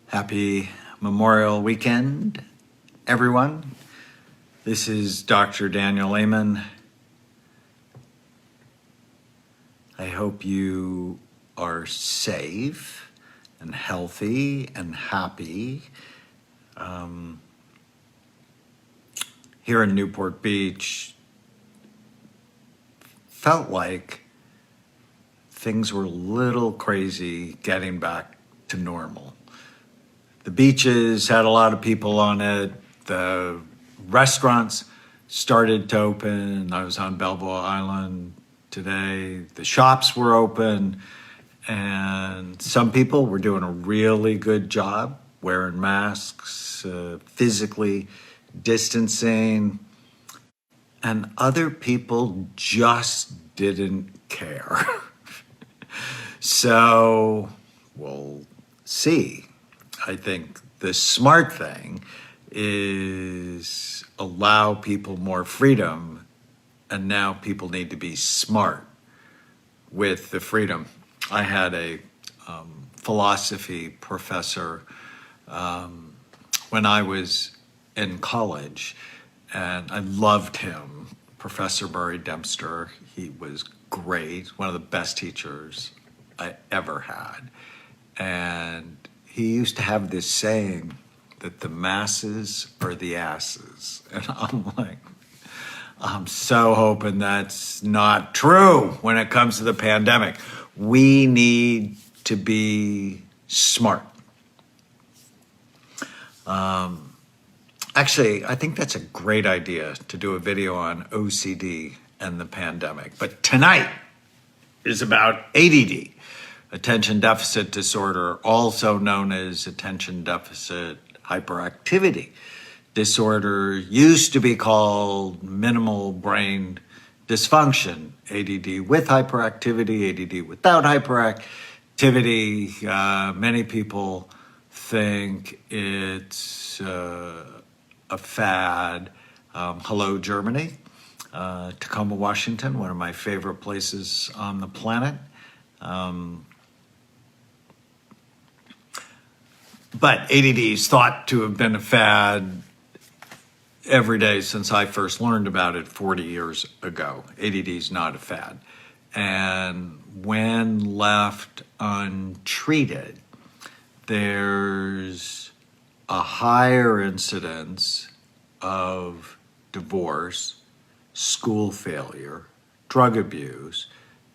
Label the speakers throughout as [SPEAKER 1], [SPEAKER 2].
[SPEAKER 1] Happy Memorial Weekend, everyone. This is Dr. Daniel Amen. I hope you are safe and healthy and happy. Here in Newport Beach, felt like things were a little crazy getting back to normal. The beaches had a lot of people on it. The restaurants started to open. I was on Belleville Island today. The shops were open. And some people were doing a really good job wearing masks, physically distancing. And other people just didn't care. So we'll see. I think the smart thing is allow people more freedom, and now people need to be smart with the freedom. I had a philosophy professor when I was in college, and I loved him, Professor Murray Dempster. He was great, one of the best teachers I ever had. And he used to have this saying that the masses are the asses. And I'm like, I'm so hoping that's not true when it comes to the pandemic. We need to be smart. Actually, I think that's a great idea to do a video on OCD and the pandemic. But tonight is about ADD. Attention deficit disorder, also known as attention deficit hyperactivity disorder, used to be called minimal brain dysfunction, ADD with hyperactivity, ADD without hyperactivity. Many people think it's a fad. Hello, Germany. Tacoma, Washington, one of my favorite places on the planet. But ADD is thought to have been a fad every day since I first learned about it 40 years ago. ADD is not a fad. And when left untreated, there's a higher incidence of divorce, school failure, drug abuse,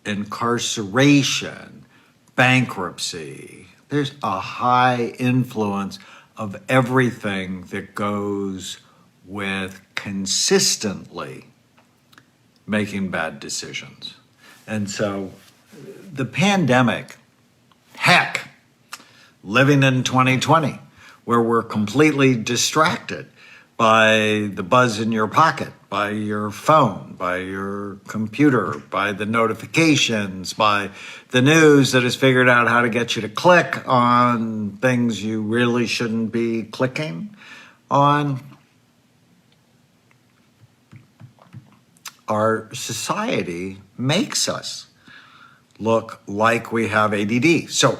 [SPEAKER 1] incarceration, bankruptcy. There's a high influence of everything that goes with consistently making bad decisions. And so the pandemic, heck, living in 2020, where we're completely distracted by the buzz in your pocket, by your phone, by your computer, by the notifications, by the news that has figured out how to get you to click on things you really shouldn't be clicking on. Our society makes us look like we have ADD. So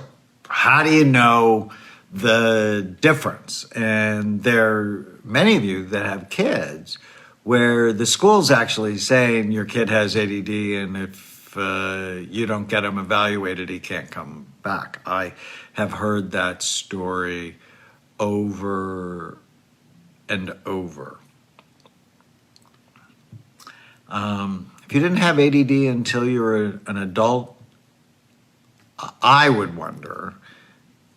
[SPEAKER 1] how do you know the difference? And there are many of you that have kids where the school's actually saying your kid has ADD, and if you don't get him evaluated, he can't come back. I have heard that story over and over. If you didn't have ADD until you were an adult, I would wonder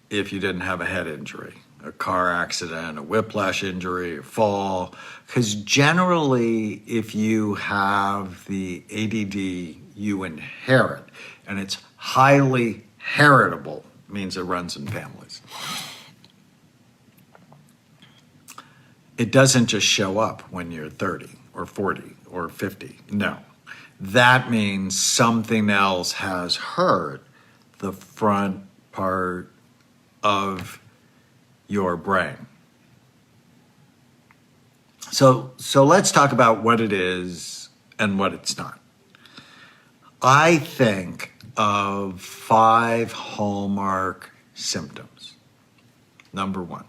[SPEAKER 1] if you didn't have a head injury, a car accident, a whiplash injury, a fall. Because generally, if you have the ADD, you inherit, and it's highly heritable, means it runs in families. It doesn't just show up when you're 30 or 40 or 50. No, that means something else has hurt the front part of your brain. So let's talk about what it is and what it's not. I think of 5 hallmark symptoms Number one,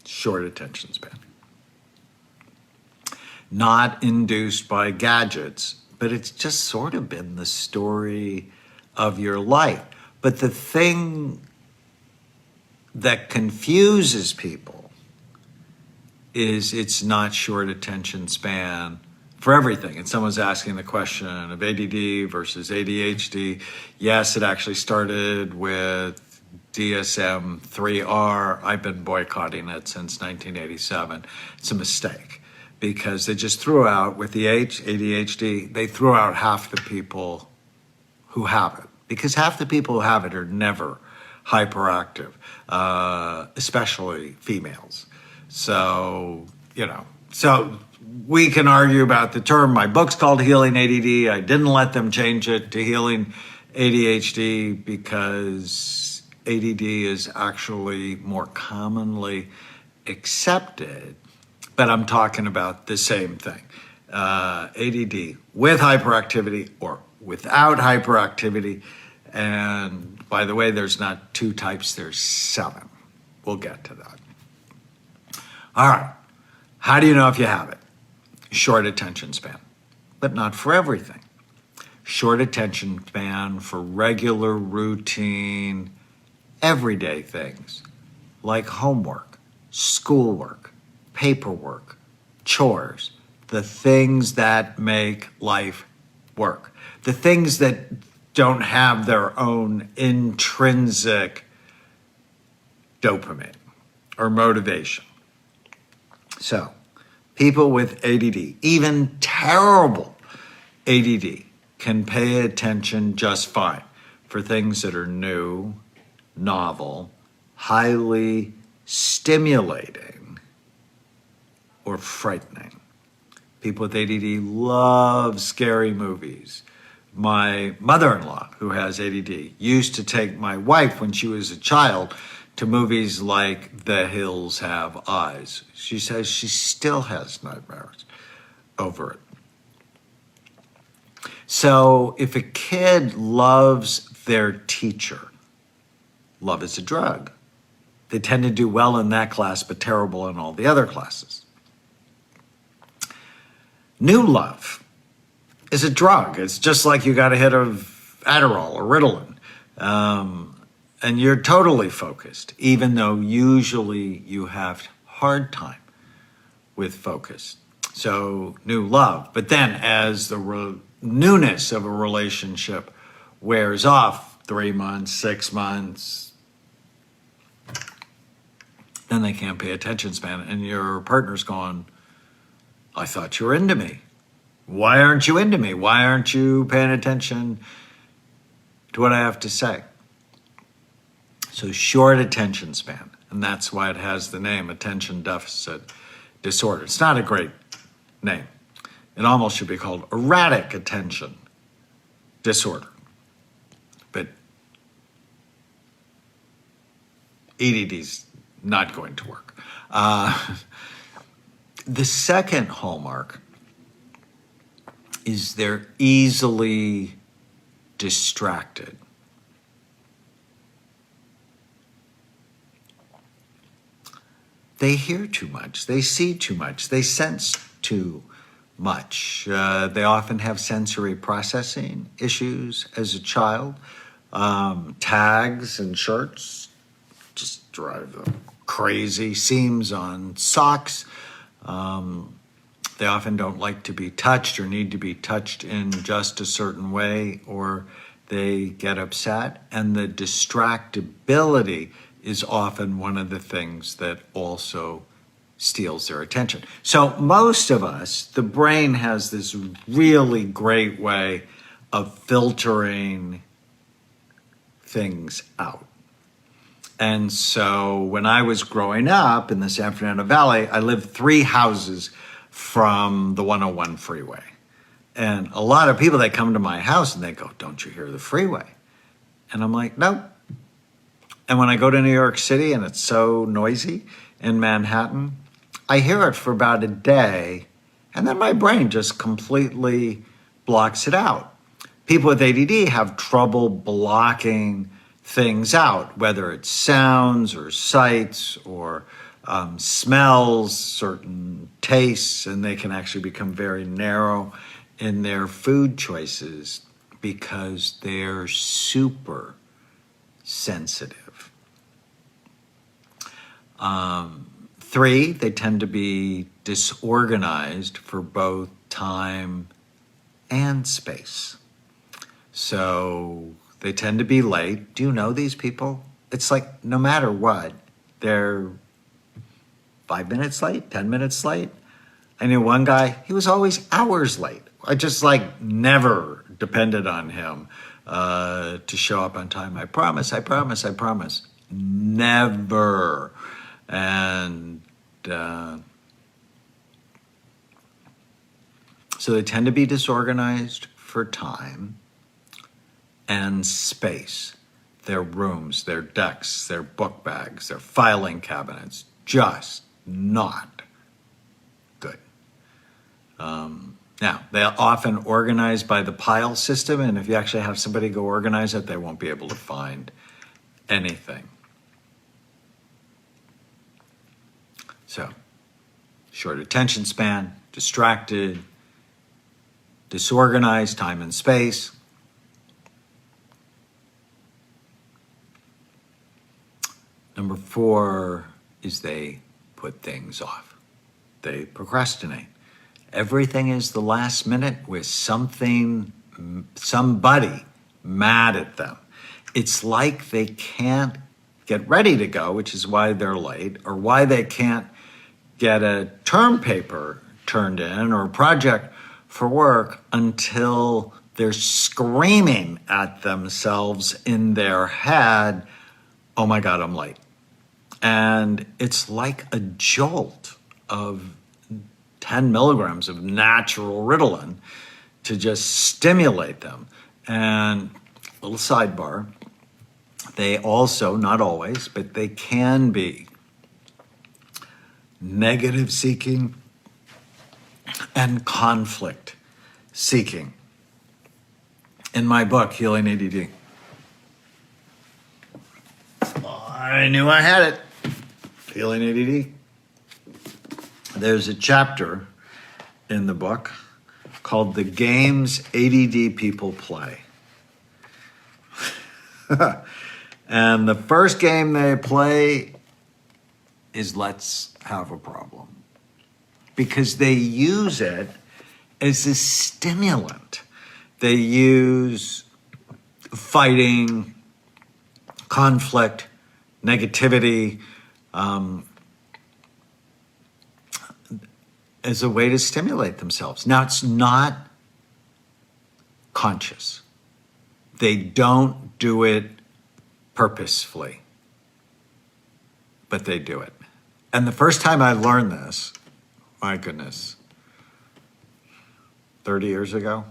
[SPEAKER 1] short attention span. Not induced by gadgets, but it's just sort of been the story of your life. But the thing that confuses people is it's not short attention span for everything. And someone's asking the question of ADD versus ADHD. Yes, it actually started with DSM-3R. I've been boycotting it since 1987. It's a mistake because they just threw out, with the ADHD, they threw out half the people who have it, because half the people who have it are never hyperactive, especially females. So, so we can argue about the term. My book's called Healing ADD. I didn't let them change it to Healing ADHD because ADD is actually more commonly accepted, but I'm talking about the same thing. ADD with hyperactivity or without hyperactivity. And by the way, there's not 2 types, there's 7. We'll get to that. All right. How do you know if you have it? Short attention span, but not for everything. Short attention span for regular, routine, everyday things like homework, schoolwork, paperwork, chores, the things that make life work, the things that don't have their own intrinsic dopamine or motivation. So, people with ADD, even terrible ADD, can pay attention just fine for things that are new, novel, highly stimulating, or frightening. People with ADD love scary movies. My mother-in-law, who has ADD, used to take my wife when she was a child to movies like The Hills Have Eyes. She says she still has nightmares over it. So if a kid loves their teacher, love is a drug. They tend to do well in that class, but terrible in all the other classes. New love is a drug. It's just like you got a hit of Adderall or Ritalin. And you're totally focused, even though usually you have hard time with focus. So new love. But then as the newness of a relationship wears off, 3 months, 6 months, then they can't pay attention span. And your partner's going, I thought you were into me. Why aren't you into me? Why aren't you paying attention to what I have to say? So short attention span, and that's why it has the name attention deficit disorder. It's not a great name. It almost should be called erratic attention disorder. But EDD's not going to work. The second hallmark is they're easily distracted. They hear too much, they see too much, they sense too much. They often have sensory processing issues as a child. Tags and shirts just drive them crazy. Seams on socks. They often don't like to be touched or need to be touched in just a certain way, or they get upset. And the distractibility is often one of the things that also steals their attention. So most of us, the brain has this really great way of filtering things out. And so when I was growing up in the San Fernando Valley, I lived 3 houses from the 101 freeway. And a lot of people, they come to my house and they go, don't you hear the freeway? And I'm like, nope. And when I go to New York City and it's so noisy in Manhattan, I hear it for about a day, and then my brain just completely blocks it out. People with ADD have trouble blocking things out, whether it's sounds or sights or smells, certain tastes, and they can actually become very narrow in their food choices because they're super sensitive. 3, they tend to be disorganized for both time and space. So they tend to be late. Do you know these people? It's like no matter what, they're 5 minutes late, 10 minutes late. I knew one guy, he was always hours late. I just never depended on him to show up on time. I promise. Never. And so they tend to be disorganized for time and space. Their rooms, their desks, their book bags, their filing cabinets, just not good. Now, they often organize by the pile system, and if you actually have somebody go organize it, they won't be able to find anything. So, short attention span, distracted, disorganized, time and space. Number 4 is they put things off. They procrastinate. Everything is the last minute with somebody mad at them. It's like they can't get ready to go, which is why they're late, or why they can't get a term paper turned in or a project for work until they're screaming at themselves in their head, oh my God, I'm late. And it's like a jolt of 10 milligrams of natural Ritalin to just stimulate them. And a little sidebar, they also, not always, but they can be negative seeking and conflict seeking. In my book, Healing ADD, I knew I had it. Healing ADD. There's a chapter in the book called The Games ADD People Play. And the first game they play is Let's Have a Problem. Because they use it as a stimulant. They use fighting, conflict, negativity, as a way to stimulate themselves. Now, it's not conscious. They don't do it purposefully, but they do it. And the first time I learned this, my goodness, 30 years ago,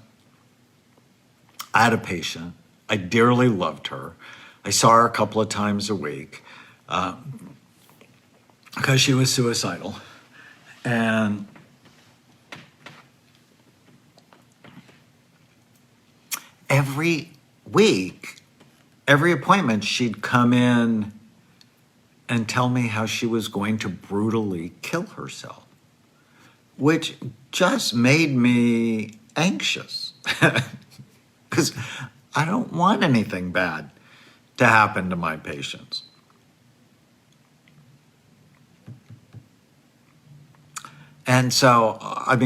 [SPEAKER 1] I had a patient. I dearly loved her. I saw her a couple of times a week because she was suicidal. And every week, every appointment, she'd come in and tell me how she was going to brutally kill herself, which just made me anxious because I don't want anything bad to happen to my patients. And so,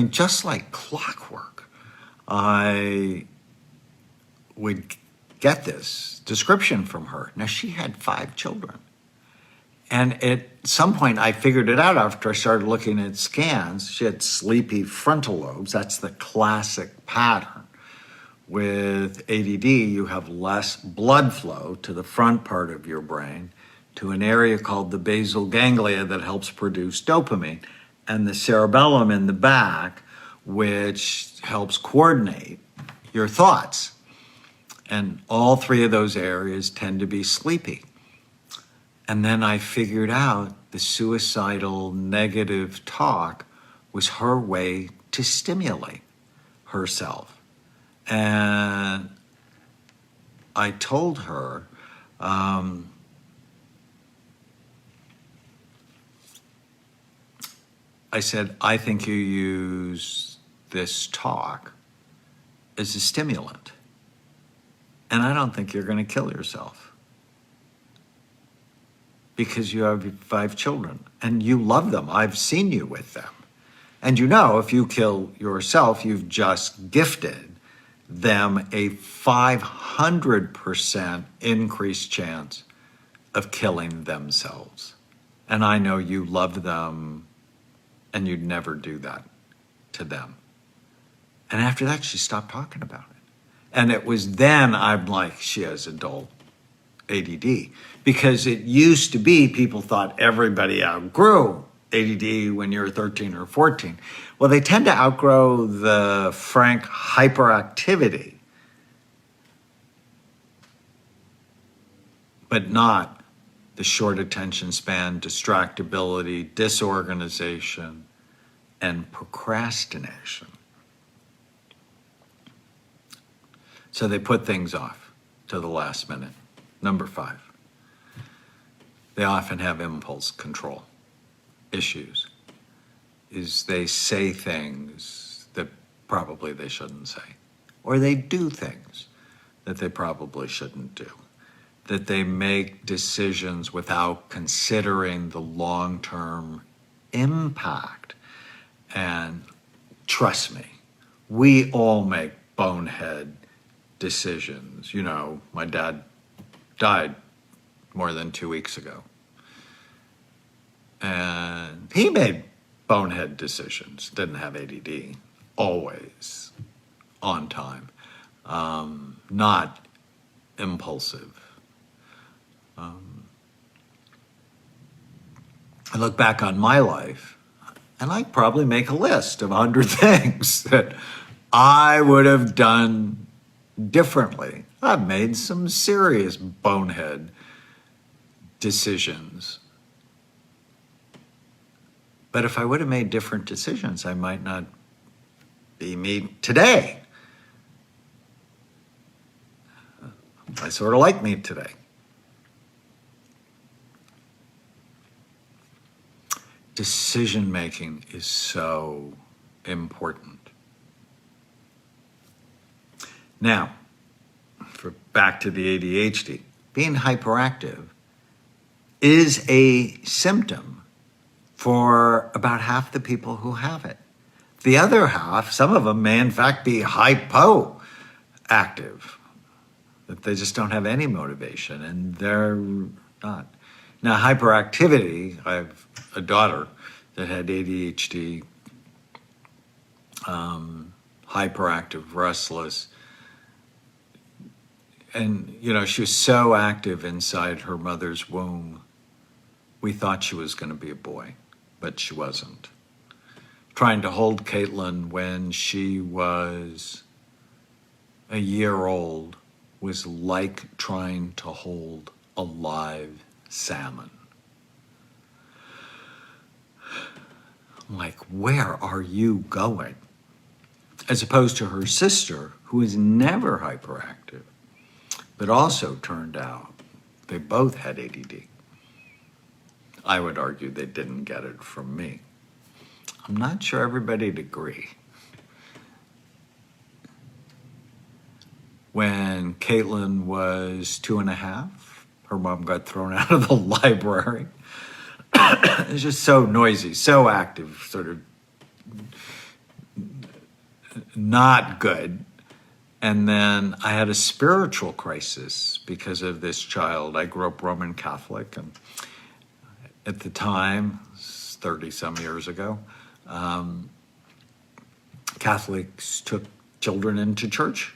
[SPEAKER 1] just like clockwork, I would get this description from her. Now, she had 5 children. And at some point, I figured it out after I started looking at scans. She had sleepy frontal lobes. That's the classic pattern. With ADD, you have less blood flow to the front part of your brain, to an area called the basal ganglia that helps produce dopamine, and the cerebellum in the back, which helps coordinate your thoughts. And all 3 of those areas tend to be sleepy. And then I figured out the suicidal negative talk was her way to stimulate herself. And I told her, I said, I think you use this talk as a stimulant. And I don't think you're going to kill yourself. Because you have 5 children and you love them. I've seen you with them. And you know, if you kill yourself, you've just gifted them a 500% increased chance of killing themselves. And I know you love them and you'd never do that to them. And after that, she stopped talking about it. And it was then I'm like, she has adult ADD. Because it used to be people thought everybody outgrew ADD when you're 13 or 14. Well, they tend to outgrow the frank hyperactivity, but not the short attention span, distractibility, disorganization, and procrastination. So they put things off to the last minute. Number 5, they often have impulse control issues. Is they say things that probably they shouldn't say, or they do things that they probably shouldn't do, that they make decisions without considering the long-term impact. And trust me, we all make bonehead decisions. You know, my dad died more than 2 weeks ago. And he made bonehead decisions, didn't have ADD, always on time, not impulsive. I look back on my life, and I probably make a list of 100 things that I would have done differently. I've made some serious bonehead decisions. But if I would have made different decisions, I might not be me today. I sort of like me today. Decision making is so important. Now, back to the ADHD, being hyperactive is a symptom for about half the people who have it. The other half, some of them may in fact be hypoactive, that they just don't have any motivation and they're not. Now, hyperactivity, I have a daughter that had ADHD, hyperactive, restless. And, you know, she was so active inside her mother's womb, we thought she was going to be a boy, but she wasn't. Trying to hold Caitlin when she was a year old was like trying to hold a live salmon. I'm like, where are you going? As opposed to her sister, who was never hyperactive, but also turned out they both had ADD. I would argue they didn't get it from me. I'm not sure everybody'd agree. When Caitlin was 2.5, her mom got thrown out of the library. It was just so noisy, so active, sort of not good. And then I had a spiritual crisis because of this child. I grew up Roman Catholic, and at the time, 30-some years ago, Catholics took children into church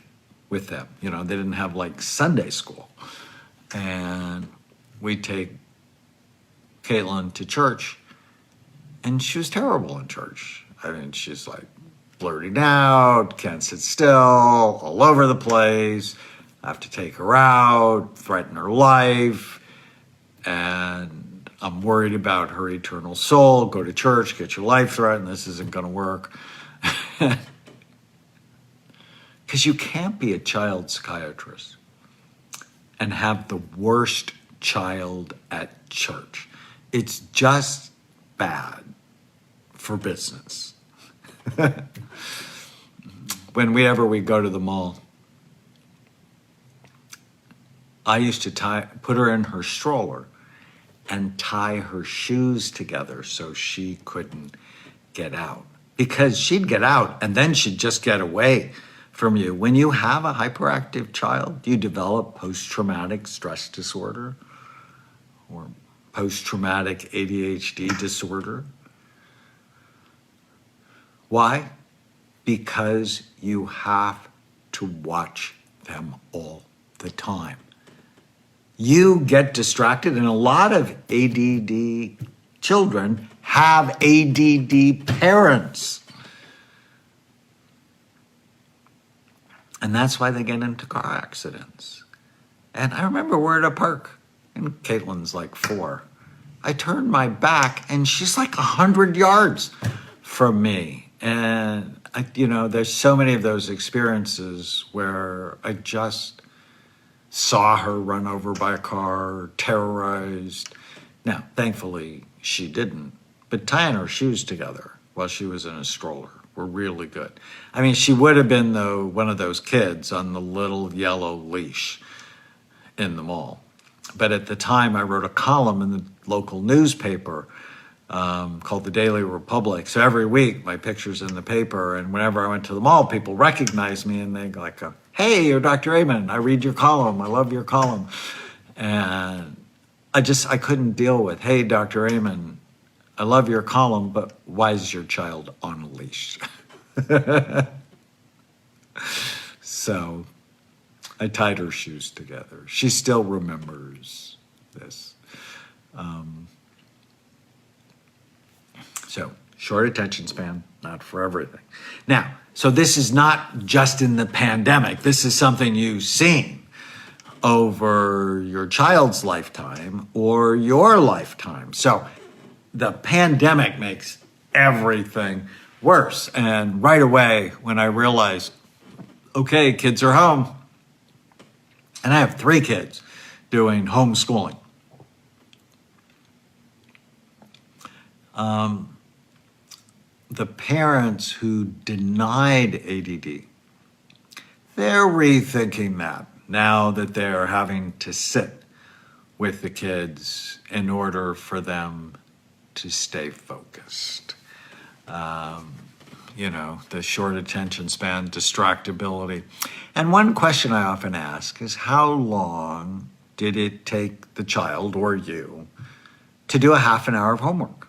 [SPEAKER 1] with them. You know, they didn't have like Sunday school. And we'd take Caitlin to church, and she was terrible in church. I mean, she's like blurting out, can't sit still, all over the place. I have to take her out, threaten her life, and I'm worried about her eternal soul. Go to church, get your life threatened, this isn't going to work. Because you can't be a child psychiatrist and have the worst child at church. It's just bad for business. Whenever we go to the mall, I used to put her in her stroller and tie her shoes together so she couldn't get out. Because she'd get out and then she'd just get away from you. When you have a hyperactive child, you develop post-traumatic stress disorder or post-traumatic ADHD disorder. Why? Because you have to watch them all the time. You get distracted, and a lot of ADD children have ADD parents. And that's why they get into car accidents. And I remember we're at a park, and Caitlin's like 4. I turned my back, and she's like 100 yards from me. And, there's so many of those experiences where I just saw her run over by a car, terrorized. Now, thankfully, she didn't. But tying her shoes together while she was in a stroller were really good. I mean, she would have been, though, one of those kids on the little yellow leash in the mall. But at the time, I wrote a column in the local newspaper called the Daily Republic. So every week, my picture's in the paper, and whenever I went to the mall, people recognized me, and they go, "Hey, you're Dr. Amen. I read your column. I love your column." And I couldn't deal with, "Hey, Dr. Amen, I love your column, but why is your child on a leash?" So I tied her shoes together. She still remembers this. So short attention span, not for everything. Now, so this is not just in the pandemic. This is something you've seen over your child's lifetime or your lifetime. So the pandemic makes everything worse. And right away, when I realized, okay, kids are home, and I have 3 kids doing homeschooling. The parents who denied ADD, they're rethinking that now that they're having to sit with the kids in order for them to stay focused. The short attention span, distractibility. And one question I often ask is, how long did it take the child or you to do a half an hour of homework?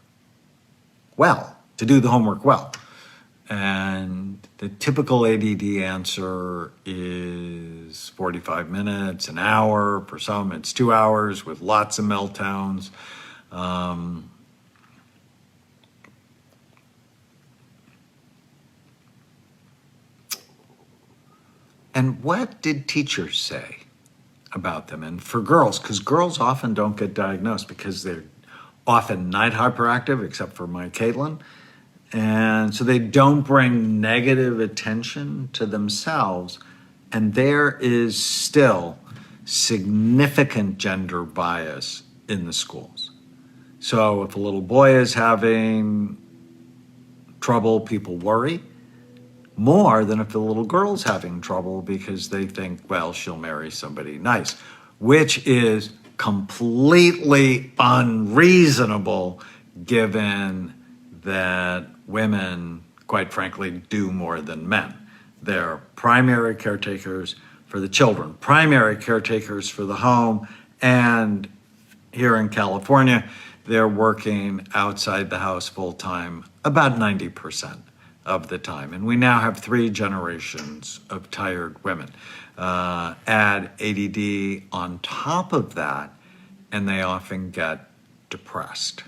[SPEAKER 1] To do the homework well. And the typical ADD answer is 45 minutes, an hour. For some, it's 2 hours with lots of meltdowns. And what did teachers say about them? And for girls, because girls often don't get diagnosed because they're often not hyperactive, except for my Caitlin. And so they don't bring negative attention to themselves. And there is still significant gender bias in the schools. So if a little boy is having trouble, people worry more than if the little girl's having trouble because they think, well, she'll marry somebody nice, which is completely unreasonable given that women, quite frankly, do more than men. They're primary caretakers for the children, primary caretakers for the home, and here in California, they're working outside the house full-time about 90% of the time. And we now have 3 generations of tired women. Add ADD on top of that, and they often get depressed.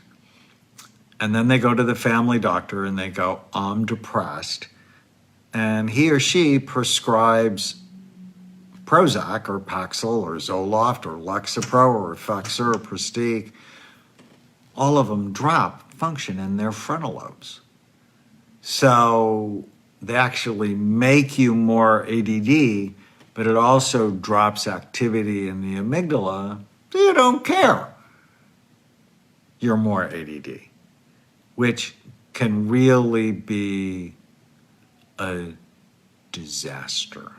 [SPEAKER 1] And then they go to the family doctor and they go, I'm depressed. And he or she prescribes Prozac or Paxil or Zoloft or Lexapro or Effexor or Prestige. All of them drop function in their frontal lobes. So they actually make you more ADD, but it also drops activity in the amygdala, so you don't care. You're more ADD, which can really be a disaster.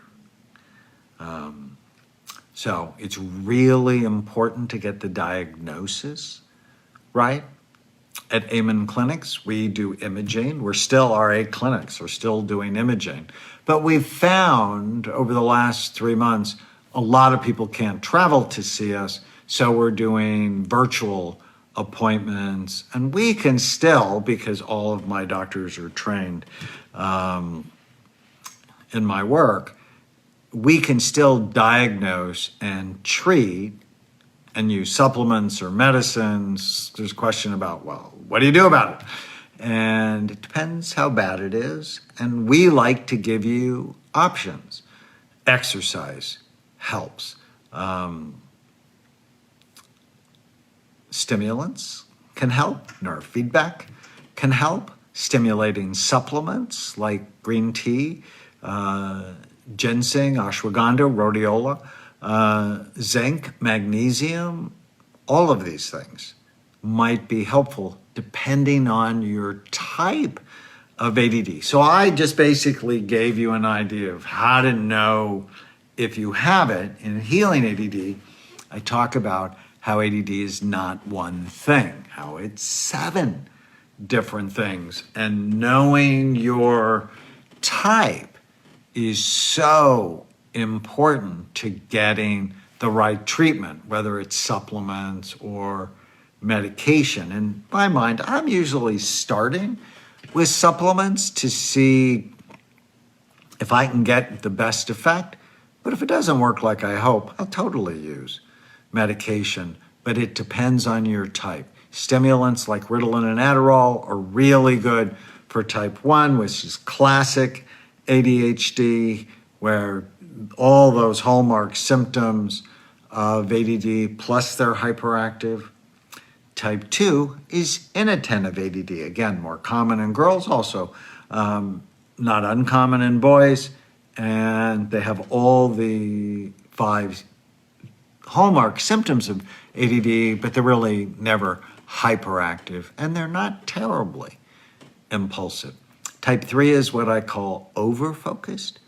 [SPEAKER 1] So it's really important to get the diagnosis right. At Amen Clinics, we do imaging. Our 8 clinics are still doing imaging. But we've found over the last 3 months, a lot of people can't travel to see us, so we're doing virtual appointments. And we can still, because all of my doctors are trained in my work, we can still diagnose and treat and use supplements or medicines. There's a question about, well, what do you do about it? And it depends how bad it is. And we like to give you options. Exercise helps. Stimulants can help. Neurofeedback can help. Stimulating supplements like green tea, ginseng, ashwagandha, rhodiola, zinc, magnesium, all of these things might be helpful depending on your type of ADD. So I just basically gave you an idea of how to know if you have it. In Healing ADD, I talk about how ADD is not one thing, how it's 7 different things. And knowing your type is so important to getting the right treatment, whether it's supplements or medication. In my mind, I'm usually starting with supplements to see if I can get the best effect. But if it doesn't work like I hope, I'll totally use medication. But it depends on your type. Stimulants like Ritalin and Adderall are really good for type 1, which is classic ADHD, where all those hallmark symptoms of ADD plus they're hyperactive. Type 2 is inattentive ADD, again, more common in girls, also not uncommon in boys, and they have all the 5 hallmark symptoms of ADD, but they're really never hyperactive, and they're not terribly impulsive. Type 3 is what I call overfocused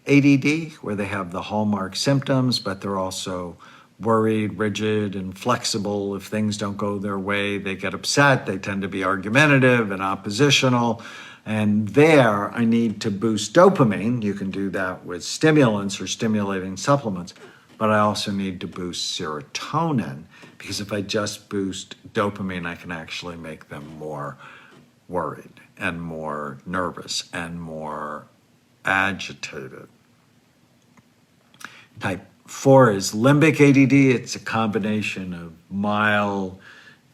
[SPEAKER 1] ADD, where they have the hallmark symptoms, but they're also worried, rigid, and flexible. If things don't go their way, they get upset. They tend to be argumentative and oppositional. And there, I need to boost dopamine. You can do that with stimulants or stimulating supplements. But I also need to boost serotonin, because if I just boost dopamine, I can actually make them more worried and more nervous and more agitated. Type 4 is limbic ADD. It's a combination of mild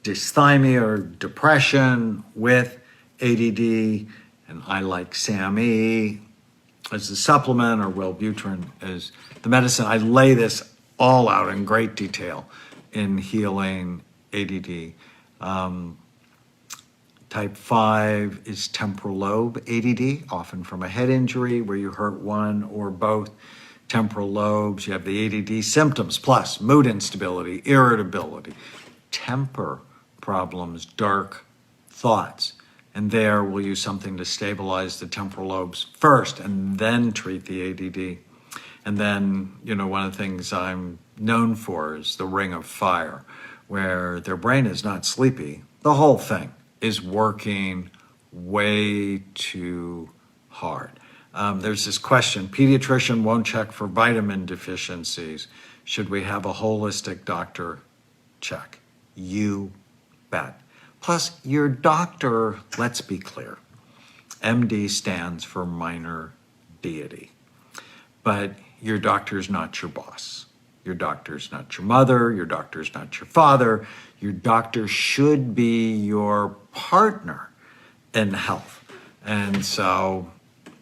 [SPEAKER 1] dysthymia or depression with ADD, and I like SAMe as the supplement or Wellbutrin as the medicine. I lay this all out in great detail in Healing ADD. Type 5 is temporal lobe ADD, often from a head injury where you hurt one or both temporal lobes. You have the ADD symptoms, plus mood instability, irritability, temper problems, dark thoughts. And there we'll use something to stabilize the temporal lobes first and then treat the ADD. And then, one of the things I'm known for is the ring of fire, where their brain is not sleepy. The whole thing is working way too hard. There's this question, pediatrician won't check for vitamin deficiencies. Should we have a holistic doctor check? You bet. Plus, your doctor, let's be clear, MD stands for minor deity. But your doctor's not your boss. Your doctor's not your mother. Your doctor's not your father. Your doctor should be your partner in health. And so,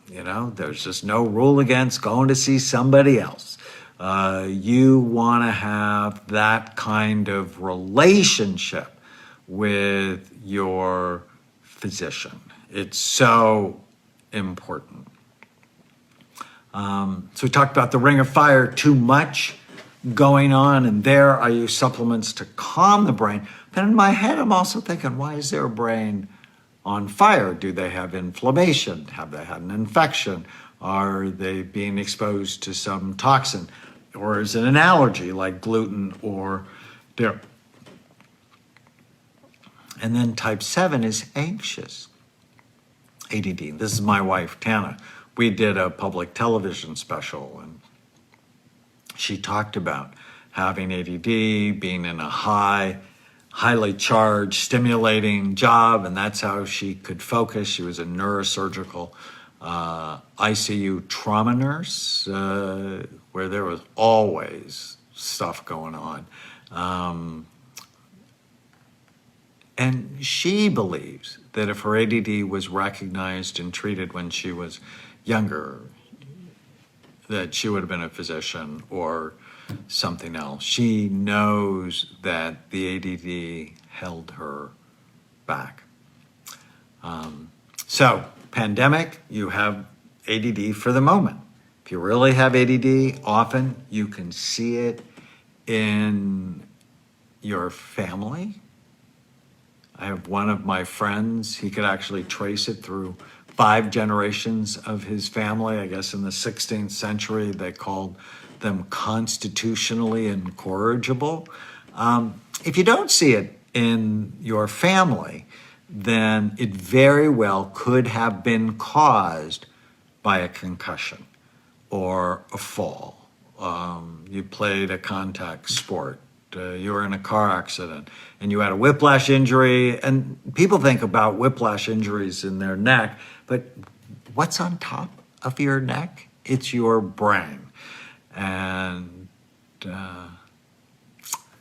[SPEAKER 1] there's just no rule against going to see somebody else. You want to have that kind of relationship with your physician. It's so important. So we talked about the ring of fire, too much going on, and there I use supplements to calm the brain. But in my head, I'm also thinking, why is their brain on fire? Do they have inflammation? Have they had an infection? Are they being exposed to some toxin? Or is it an allergy like gluten or dairy? And then type 7 is anxious. ADD. This is my wife, Tana. We did a public television special, and she talked about having ADD, being in a highly charged, stimulating job, and that's how she could focus. She was a neurosurgical ICU trauma nurse, where there was always stuff going on. And she believes that if her ADD was recognized and treated when she was younger, that she would have been a physician or something else. She knows that the ADD held her back. So, pandemic, you have ADD for the moment. If you really have ADD, often you can see it in your family. I have one of my friends, he could actually trace it through 5 generations of his family. I guess in the 16th century, they called them constitutionally incorrigible. If you don't see it in your family, then it very well could have been caused by a concussion or a fall. You played a contact sport. You were in a car accident and you had a whiplash injury, and people think about whiplash injuries in their neck, but what's on top of your neck? It's your brain. And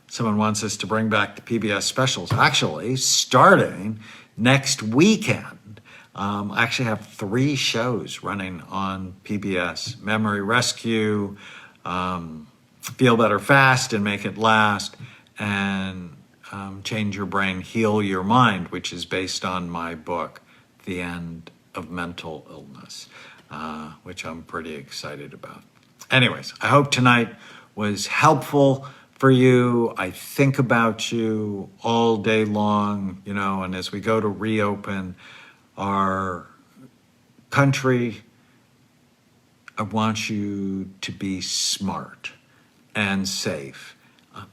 [SPEAKER 1] someone wants us to bring back the PBS specials, actually starting next weekend. I actually have 3 shows running on PBS: Memory Rescue, Feel Better Fast and Make It Last, and Change Your Brain, Heal Your Mind, which is based on my book, The End of Mental Illness, which I'm pretty excited about. Anyways, I hope tonight was helpful for you. I think about you all day long, and as we go to reopen our country, I want you to be smart and safe.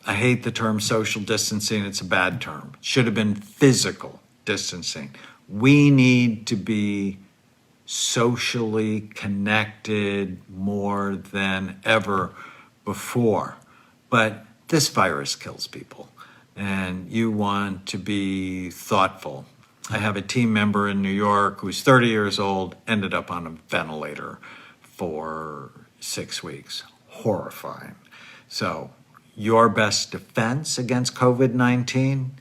[SPEAKER 1] I hate the term social distancing. It's a bad term. It should have been physical distancing. We need to be socially connected more than ever before. But this virus kills people, and you want to be thoughtful. I have a team member in New York who's 30 years old, ended up on a ventilator for 6 weeks. Horrifying. So your best defense against COVID-19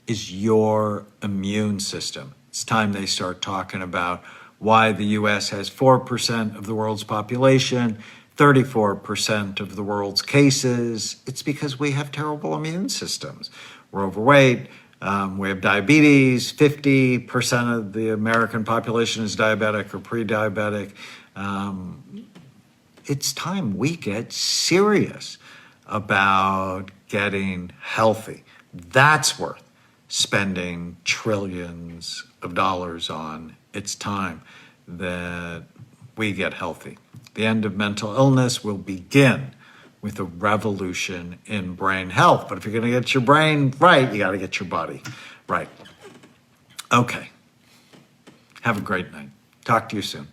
[SPEAKER 1] is your immune system. It's time they start talking about why the U.S. has 4% of the world's population, 34% of the world's cases. It's because we have terrible immune systems. We're overweight. We have diabetes. 50% of the American population is diabetic or pre-diabetic. It's time we get serious about getting healthy. That's worth spending trillions of dollars on. It's time that we get healthy. The end of mental illness will begin with a revolution in brain health. But if you're going to get your brain right, you got to get your body right. Okay. Have a great night. Talk to you soon.